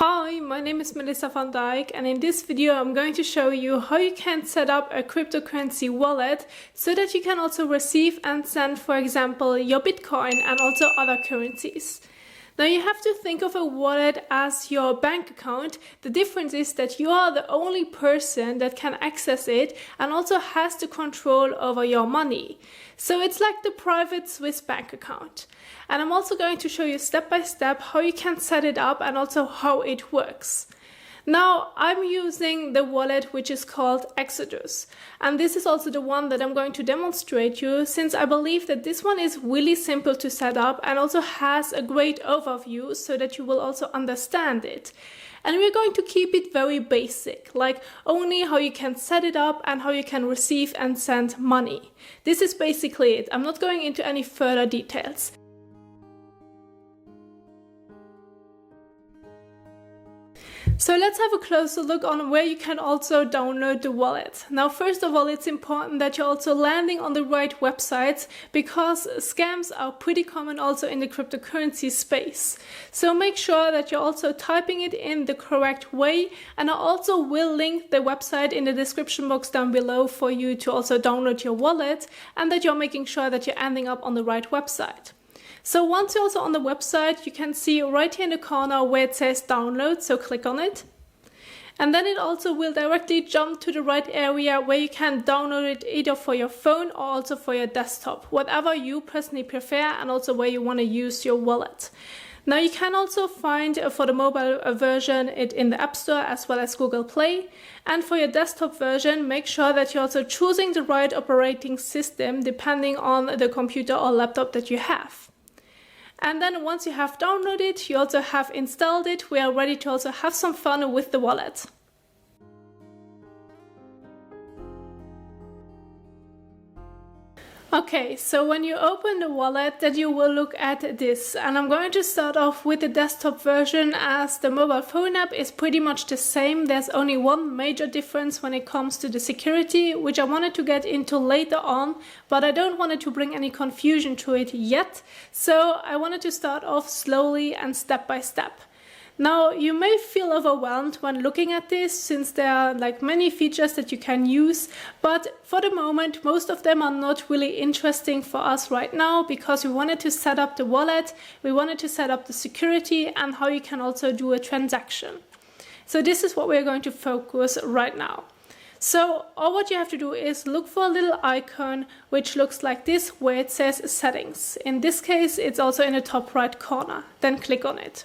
Hi, my name is Melissa van Dijk, and in this video I'm going to show you how you can set up a cryptocurrency wallet so that you can also receive and send, for example, your Bitcoin and also other currencies. Now you have to think of a wallet as your bank account. The difference is that you are the only person that can access it and also has the control over your money. So it's like the private Swiss bank account. And I'm also going to show you step by step how you can set it up and also how it works. Now I'm using the wallet which is called Exodus, and this is also the one that I'm going to demonstrate you, since I believe that this one is really simple to set up and also has a great overview so that you will also understand it. And we're going to keep it very basic, like only how you can set it up and how you can receive and send money. This is basically it. I'm not going into any further details. So let's have a closer look on where you can also download the wallet. Now, first of all, it's important that you're also landing on the right websites, because scams are pretty common also in the cryptocurrency space. So make sure that you're also typing it in the correct way, and I also will link the website in the description box down below for you to also download your wallet, and that you're making sure that you're ending up on the right website. So once you're also on the website, you can see right here in the corner where it says download, so click on it. And then it also will directly jump to the right area where you can download it either for your phone or also for your desktop, whatever you personally prefer, and also where you want to use your wallet. Now you can also find for the mobile version it in the App Store as well as Google Play. And for your desktop version, make sure that you're also choosing the right operating system depending on the computer or laptop that you have. And then once you have downloaded, you also have installed it, we are ready to also have some fun with the wallet. Okay, so when you open the wallet, then you will look at this, and I'm going to start off with the desktop version, as the mobile phone app is pretty much the same. There's only one major difference when it comes to the security, which I wanted to get into later on, but I don't want it to bring any confusion to it yet, so I wanted to start off slowly and step by step. Now, you may feel overwhelmed when looking at this, since there are like many features that you can use, but for the moment, most of them are not really interesting for us right now, because we wanted to set up the wallet, we wanted to set up the security, and how you can also do a transaction. So this is what we're going to focus right now. So all what you have to do is look for a little icon which looks like this, where it says settings. In this case, it's also in the top right corner. Then click on it.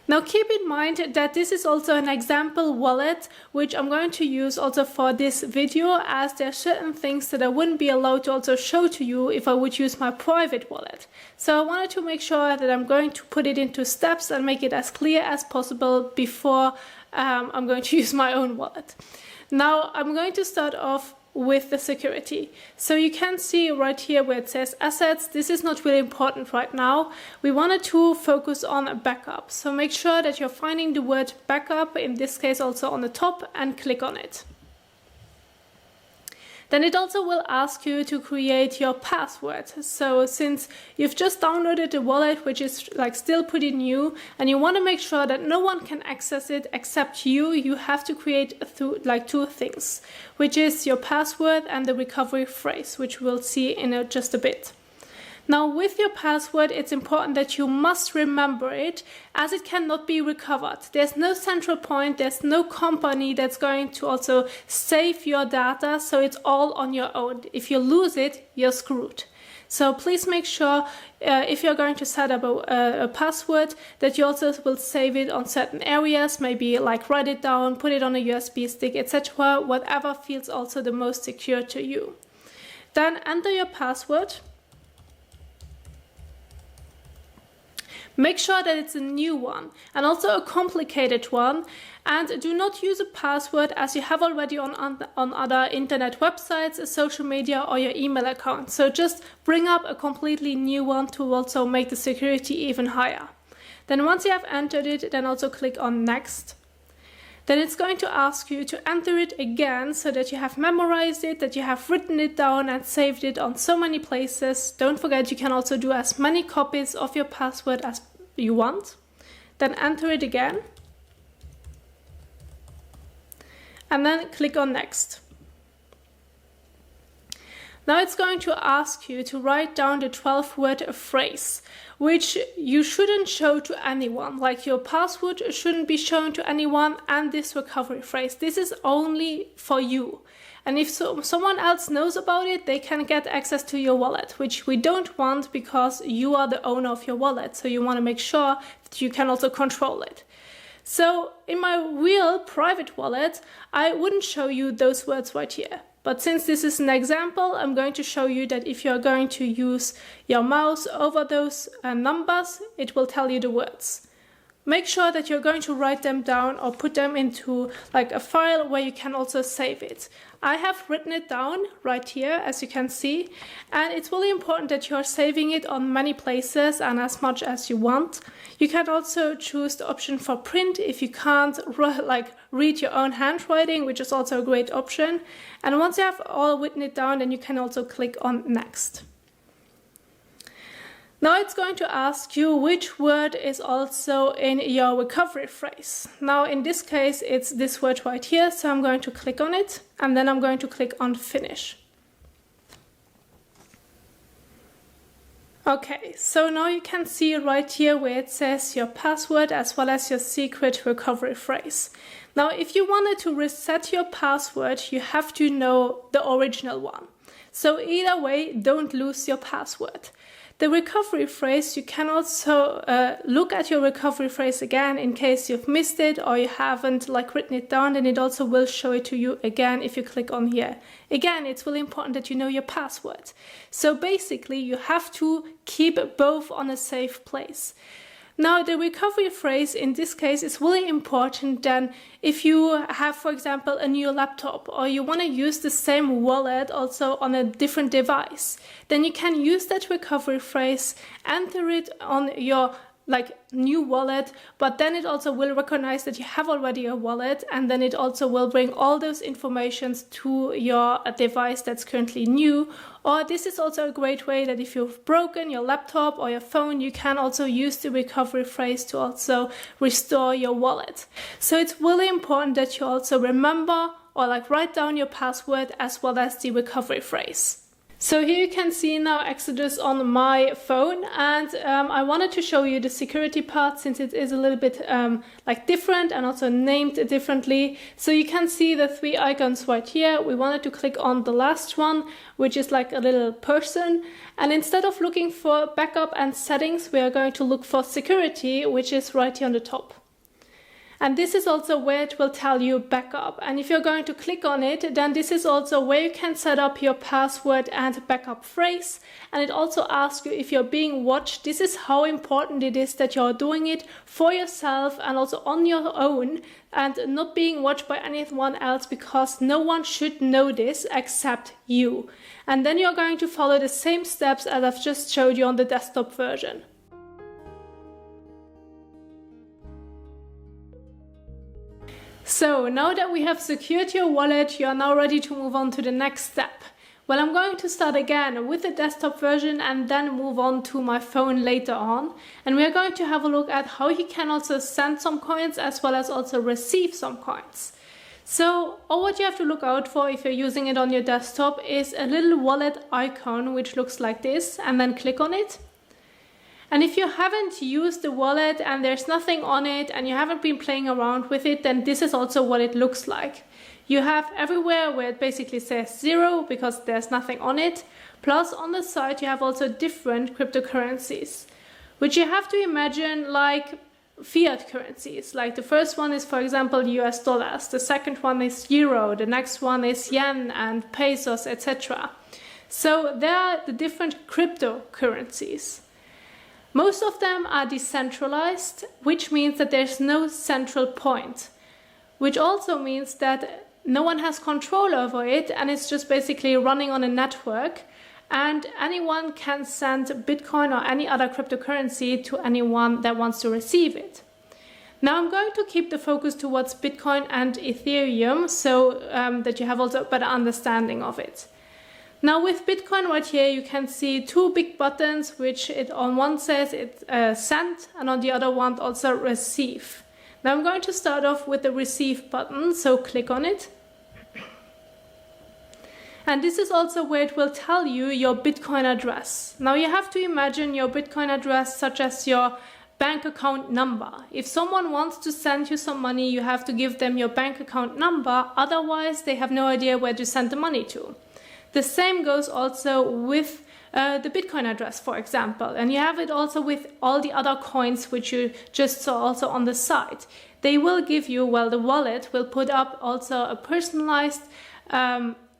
Now keep in mind that this is also an example wallet, which I'm going to use also for this video, as there are certain things that I wouldn't be allowed to also show to you if I would use my private wallet. So I wanted to make sure that I'm going to put it into steps and make it as clear as possible before I'm going to use my own wallet. Now I'm going to start off with the security. So you can see right here where it says assets, this is not really important right now. We wanted to focus on backup. So make sure that you're finding the word backup, in this case also on the top, and click on it. Then it also will ask you to create your password. So since you've just downloaded the wallet, which is like still pretty new, and you want to make sure that no one can access it except you, you have to create two things, which is your password and the recovery phrase, which we'll see in just a bit. Now with your password, it's important that you must remember it, as it cannot be recovered. There's no central point, there's no company that's going to also save your data, so it's all on your own. If you lose it, you're screwed. So please make sure if you're going to set up a password, that you also will save it on certain areas, maybe like write it down, put it on a USB stick, etc. Whatever feels also the most secure to you. Then enter your password. Make sure that it's a new one, and also a complicated one, and do not use a password as you have already on other internet websites, social media, or your email account. So just bring up a completely new one to also make the security even higher. Then once you have entered it, then also click on next. Then it's going to ask you to enter it again, so that you have memorized it, that you have written it down and saved it on so many places. Don't forget, you can also do as many copies of your password as you want. Then enter it again. and then click on Next. Now it's going to ask you to write down the 12-word phrase, which you shouldn't show to anyone. Like your password shouldn't be shown to anyone, and this recovery phrase. This is only for you. And if someone else knows about it, they can get access to your wallet, which we don't want because you are the owner of your wallet. So you want to make sure that you can also control it. So in my real private wallet, I wouldn't show you those words right here. But since this is an example, I'm going to show you that if you're going to use your mouse over those numbers, it will tell you the words. Make sure that you're going to write them down or put them into like a file where you can also save it. I have written it down right here, as you can see, and it's really important that you're saving it on many places and as much as you want. You can also choose the option for print if you can't read your own handwriting, which is also a great option. And once you have all written it down, then you can also click on Next. Now it's going to ask you which word is also in your recovery phrase. Now in this case it's this word right here, so I'm going to click on it and then I'm going to click on Finish. Okay, so now you can see right here where it says your password as well as your secret recovery phrase. Now if you wanted to reset your password, you have to know the original one. So either way, don't lose your password. The recovery phrase, you can also look at your recovery phrase again in case you've missed it or you haven't written it down, and it also will show it to you again if you click on here. Again, it's really important that you know your password. So basically you have to keep both on a safe place. Now the recovery phrase in this case is really important then if you have, for example, a new laptop or you want to use the same wallet also on a different device. Then you can use that recovery phrase, enter it on your new wallet, but then it also will recognize that you have already a wallet, and then it also will bring all those informations to your device that's currently new. Or this is also a great way that if you've broken your laptop or your phone, you can also use the recovery phrase to also restore your wallet. So it's really important that you also remember or write down your password as well as the recovery phrase. So here you can see now Exodus on my phone, and I wanted to show you the security part since it is a little bit different and also named differently. So you can see the three icons right here. We wanted to click on the last one, which is like a little person. And instead of looking for backup and settings, we are going to look for security, which is right here on the top. And this is also where it will tell you backup. And if you're going to click on it, then this is also where you can set up your password and backup phrase. And it also asks you if you're being watched. This is how important it is that you're doing it for yourself and also on your own and not being watched by anyone else, because no one should know this except you. And then you're going to follow the same steps as I've just showed you on the desktop version. So now that we have secured your wallet, you are now ready to move on to the next step. Well, I'm going to start again with the desktop version and then move on to my phone later on. And we are going to have a look at how you can also send some coins as well as also receive some coins. So all what you have to look out for if you're using it on your desktop is a little wallet icon which looks like this, and then click on it. And if you haven't used the wallet and there's nothing on it and you haven't been playing around with it, then this is also what it looks like. You have everywhere where it basically says 0 because there's nothing on it. Plus on the side you have also different cryptocurrencies, which you have to imagine like fiat currencies. Like the first one is, for example, US dollars. The second one is euro. The next one is yen and pesos, etc. So there are the different cryptocurrencies. Most of them are decentralized, which means that there's no central point, which also means that no one has control over it and it's just basically running on a network, and anyone can send Bitcoin or any other cryptocurrency to anyone that wants to receive it. Now I'm going to keep the focus towards Bitcoin and Ethereum so that you have also a better understanding of it. Now with Bitcoin right here, you can see two big buttons, which it on one says it send and on the other one also receive. Now I'm going to start off with the receive button, so click on it. And this is also where it will tell you your Bitcoin address. Now you have to imagine your Bitcoin address such as your bank account number. If someone wants to send you some money, you have to give them your bank account number, otherwise they have no idea where to send the money to. The same goes also with the Bitcoin address, for example, and you have it also with all the other coins which you just saw also on the side. They will give you, well, the wallet will put up also a personalized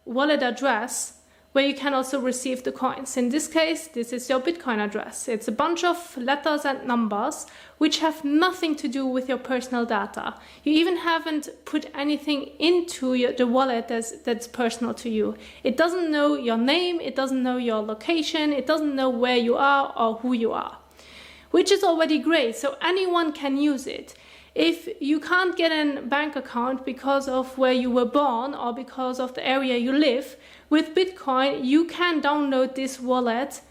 wallet address where you can also receive the coins. In this case, this is your Bitcoin address. It's a bunch of letters and numbers which have nothing to do with your personal data. You even haven't put anything into the wallet that's personal to you. It doesn't know your name, it doesn't know your location, it doesn't know where you are or who you are, which is already great, so anyone can use it. If you can't get a bank account because of where you were born or because of the area you live, with Bitcoin you can download this wallet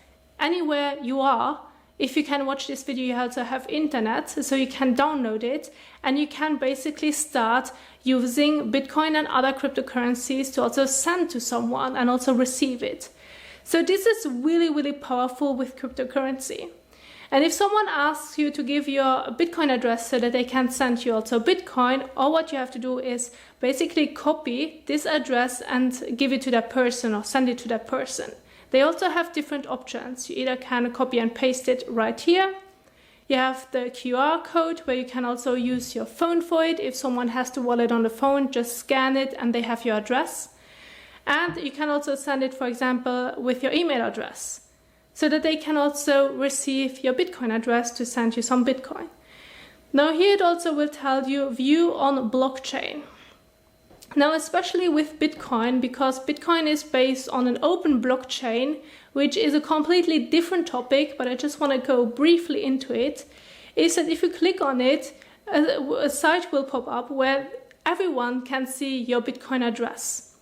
anywhere you are. If you can watch this video, you also have internet, so you can download it and you can basically start using Bitcoin and other cryptocurrencies to also send to someone and also receive it. So this is really, really powerful with cryptocurrency. And if someone asks you to give your Bitcoin address so that they can send you also Bitcoin, all what you have to do is basically copy this address and give it to that person or send it to that person. They also have different options. You either can copy and paste it right here. You have the QR code where you can also use your phone for it. If someone has the wallet on the phone, just scan it and they have your address. And you can also send it, for example, with your email address, so that they can also receive your Bitcoin address to send you some Bitcoin. Now here it also will tell you view on blockchain. Now especially with Bitcoin, because Bitcoin is based on an open blockchain, which is a completely different topic, but I just want to go briefly into it, is that if you click on it, a site will pop up where everyone can see your Bitcoin address.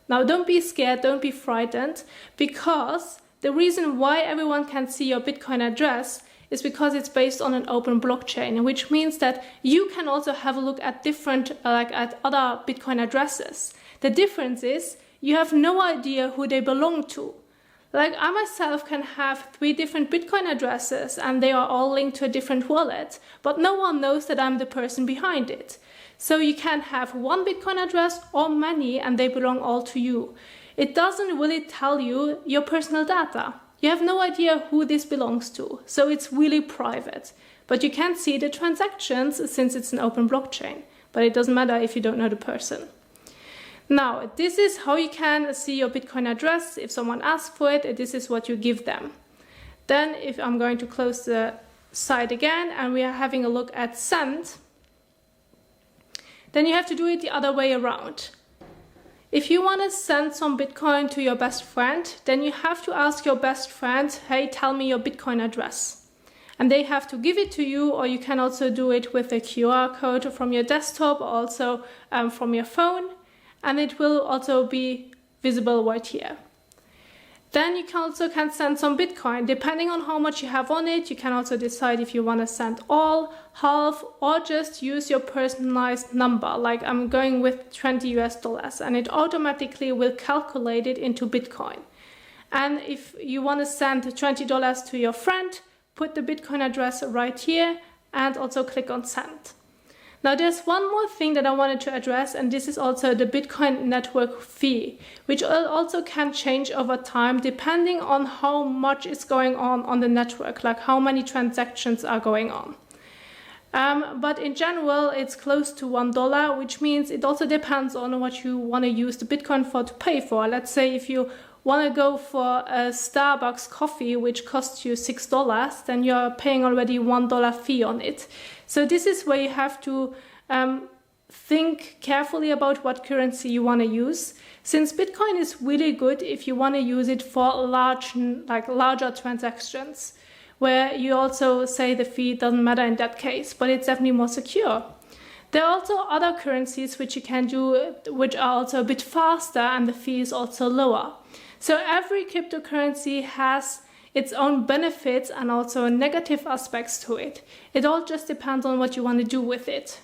Now don't be scared, don't be frightened, because the reason why everyone can see your Bitcoin address is because it's based on an open blockchain, which means that you can also have a look at different, at other Bitcoin addresses. The difference is you have no idea who they belong to. Like I myself can have 3 different Bitcoin addresses and they are all linked to a different wallet, but no one knows that I'm the person behind it. So you can have one Bitcoin address or many and they belong all to you. It doesn't really tell you your personal data. You have no idea who this belongs to, so it's really private. But you can see the transactions since it's an open blockchain, but it doesn't matter if you don't know the person. Now, this is how you can see your Bitcoin address. If someone asks for it, this is what you give them. Then if I'm going to close the site again and we are having a look at send, then you have to do it the other way around. If you want to send some Bitcoin to your best friend, then you have to ask your best friend, hey, tell me your Bitcoin address. And they have to give it to you, or you can also do it with a QR code from your desktop, or also from your phone, and it will also be visible right here. Then you can also send some Bitcoin. Depending on how much you have on it, you can also decide if you want to send all, half, or just use your personalized number. Like I'm going with $20 and it automatically will calculate it into Bitcoin. And if you want to send $20 to your friend, put the Bitcoin address right here and also click on send. Now there's one more thing that I wanted to address, and this is also the Bitcoin network fee, which also can change over time depending on how much is going on the network, like how many transactions are going on. But in general, it's close to $1, which means it also depends on what you want to use the Bitcoin for to pay for. Let's say if you want to go for a Starbucks coffee, which costs you $6, then you're paying already $1 fee on it. So this is where you have to think carefully about what currency you want to use, since Bitcoin is really good if you want to use it for larger transactions, where you also say the fee doesn't matter in that case, but it's definitely more secure. There are also other currencies which you can do, which are also a bit faster and the fee is also lower. So every cryptocurrency has its own benefits and also negative aspects to it. It all just depends on what you want to do with it.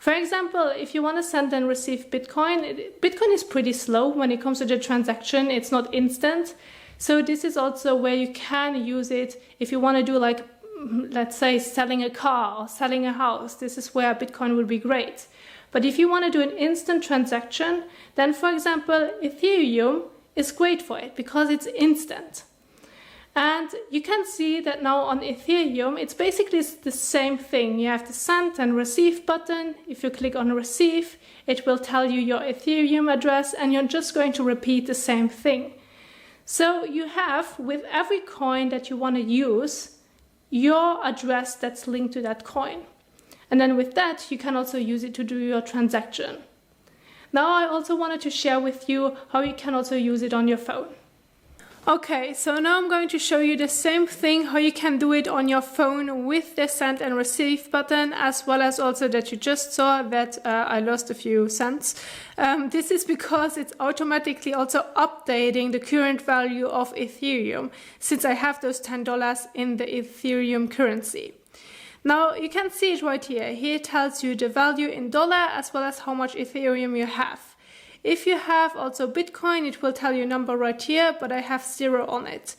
For example, if you want to send and receive Bitcoin, Bitcoin is pretty slow when it comes to the transaction. It's not instant. So this is also where you can use it if you want to do, like, let's say, selling a car or selling a house. This is where Bitcoin will be great. But if you want to do an instant transaction, then for example, Ethereum is great for it because it's instant. And you can see that now on Ethereum, it's basically the same thing. You have the send and receive button. If you click on receive, it will tell you your Ethereum address, and you're just going to repeat the same thing. So you have, with every coin that you want to use, your address that's linked to that coin. And then with that, you can also use it to do your transaction. Now I also wanted to share with you how you can also use it on your phone. Okay, so now I'm going to show you the same thing, how you can do it on your phone with the send and receive button, as well as also that you just saw that I lost a few cents. This is because it's automatically also updating the current value of Ethereum, since I have those $10 in the Ethereum currency. Now you can see it right here. Here it tells you the value in dollar as well as how much Ethereum you have. If you have also Bitcoin, it will tell you a number right here, but I have 0 on it.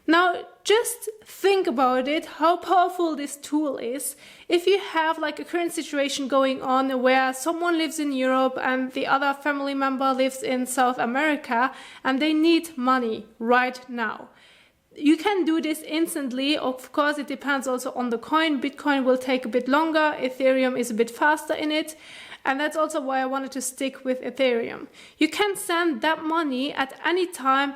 Now, just think about it, how powerful this tool is. If you have like a current situation going on where someone lives in Europe and the other family member lives in South America and they need money right now, you can do this instantly. Of course, it depends also on the coin. Bitcoin will take a bit longer. Ethereum is a bit faster in it. And that's also why I wanted to stick with Ethereum. You can send that money at any time,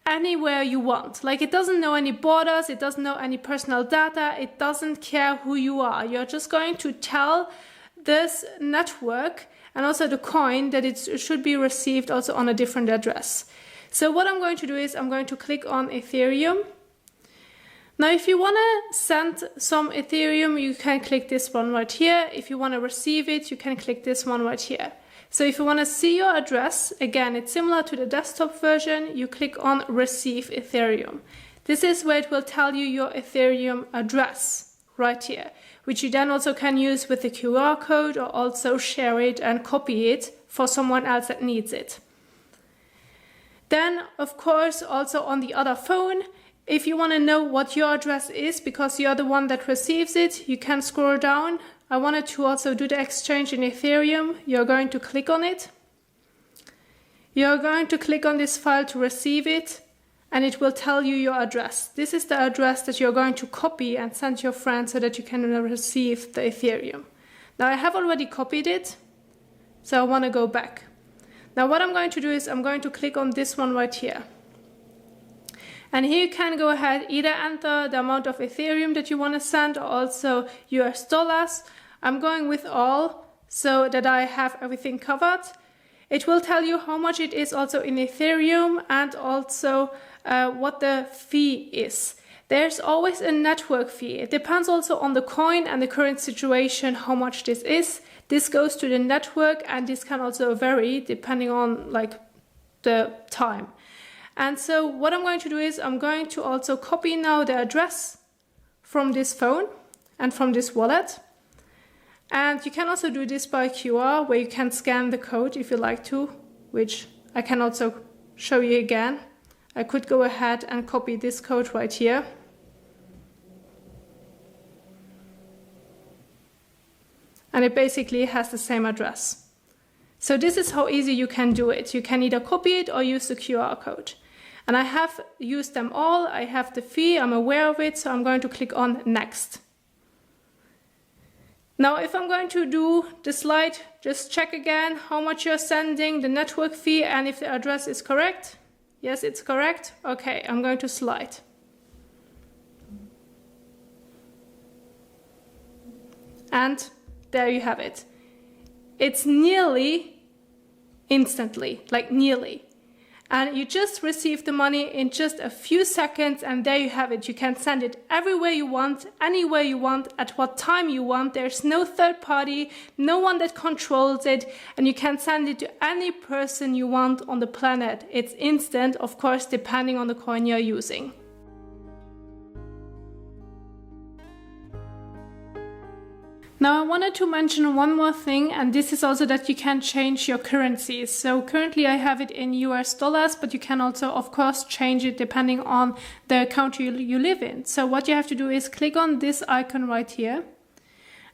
anywhere you want. Like, it doesn't know any borders, it doesn't know any personal data, it doesn't care who you are. You're just going to tell this network and also the coin that it should be received also on a different address. So what I'm going to do is I'm going to click on Ethereum. Now, if you want to send some Ethereum, you can click this one right here. If you want to receive it, you can click this one right here. So if you want to see your address, again, it's similar to the desktop version. You click on Receive Ethereum. This is where it will tell you your Ethereum address right here, which you then also can use with the QR code or also share it and copy it for someone else that needs it. Then, of course, also on the other phone, if you want to know what your address is, because you're the one that receives it, you can scroll down. I wanted to also do the exchange in Ethereum. You're going to click on it. You're going to click on this file to receive it, and it will tell you your address. This is the address that you're going to copy and send your friend so that you can receive the Ethereum. Now, I have already copied it, so I want to go back. Now, what I'm going to do is I'm going to click on this one right here. And here you can go ahead, either enter the amount of Ethereum that you want to send or also US dollars. I'm going with all so that I have everything covered. It will tell you how much it is also in Ethereum and also what the fee is. There's always a network fee. It depends also on the coin and the current situation how much this is. This goes to the network, and this can also vary depending on like the time. And so what I'm going to do is I'm going to also copy now the address from this phone and from this wallet. And you can also do this by QR, where you can scan the code if you like to, which I can also show you again. I could go ahead and copy this code right here. And it basically has the same address. So this is how easy you can do it. You can either copy it or use the QR code. And I have used them all. I have the fee, I'm aware of it, so I'm going to click on Next. Now, if I'm going to do the slide, just check again how much you're sending, the network fee, and if the address is correct. Yes, it's correct. Okay, I'm going to slide. And there you have it. It's nearly instantly, like nearly. And you just receive the money in just a few seconds, and there you have it. You can send it everywhere you want, anywhere you want, at what time you want. There's no third party, no one that controls it, and you can send it to any person you want on the planet. It's instant, of course, depending on the coin you're using. Now I wanted to mention one more thing, and this is also that you can change your currencies. So currently I have it in US dollars, but you can also of course change it depending on the country you live in. So what you have to do is click on this icon right here,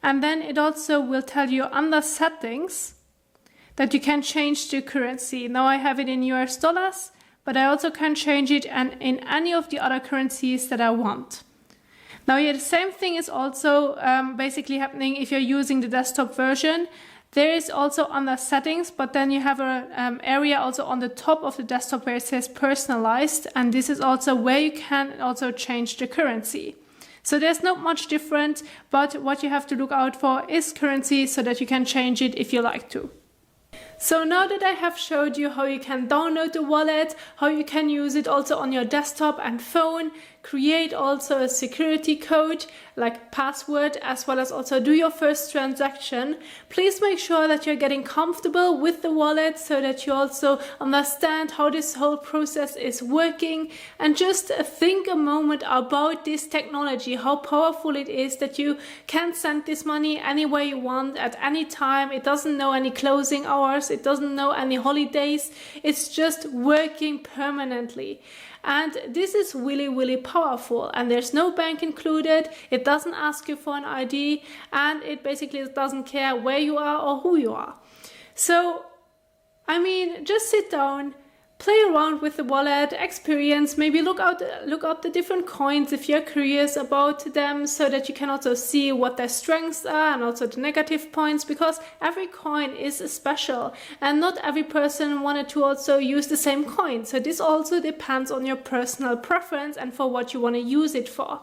and then it also will tell you under settings that you can change the currency. Now I have it in US dollars, but I also can change it in any of the other currencies that I want. Now here the same thing is also basically happening if you're using the desktop version. There is also under settings, but then you have an area also on the top of the desktop where it says personalized, and this is also where you can also change the currency. So there's not much different, but what you have to look out for is currency so that you can change it if you like to. So now that I have showed you how you can download the wallet, how you can use it also on your desktop and phone, create also a security code like password, as well as also do your first transaction, please make sure that you're getting comfortable with the wallet so that you also understand how this whole process is working, and just think a moment about this technology, how powerful it is that you can send this money anywhere you want at any time. It doesn't know any closing hours, it doesn't know any holidays, it's just working permanently. And this is really, really powerful, and there's no bank included, it doesn't ask you for an ID, and it basically doesn't care where you are or who you are. So, I mean, just sit down, play around with the wallet, experience, maybe look up the different coins if you're curious about them, so that you can also see what their strengths are and also the negative points, because every coin is special and not every person wanted to also use the same coin. So this also depends on your personal preference and for what you want to use it for.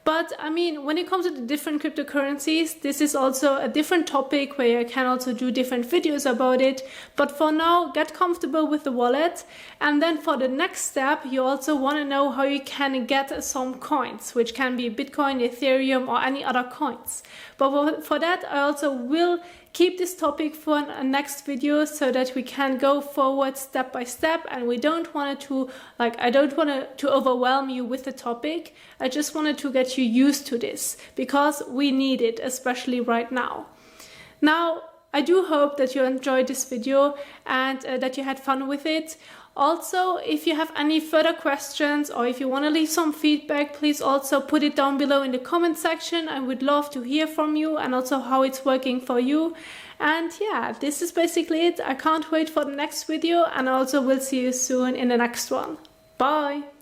But I mean, when it comes to the different cryptocurrencies, this is also a different topic where you can also do different videos about it. But for now, get comfortable with the wallet. And then for the next step, you also want to know how you can get some coins, which can be Bitcoin, Ethereum, or any other coins. But for that, I also will keep this topic for a next video so that we can go forward step by step, and we don't want to I don't want to overwhelm you with the topic. I just wanted to get you used to this because we need it, especially right now. Now, I do hope that you enjoyed this video and that you had fun with it. Also, if you have any further questions or if you want to leave some feedback, please also put it down below in the comment section. I would love to hear from you and also how it's working for you. And yeah, this is basically it. I can't wait for the next video, and also we'll see you soon in the next one. Bye!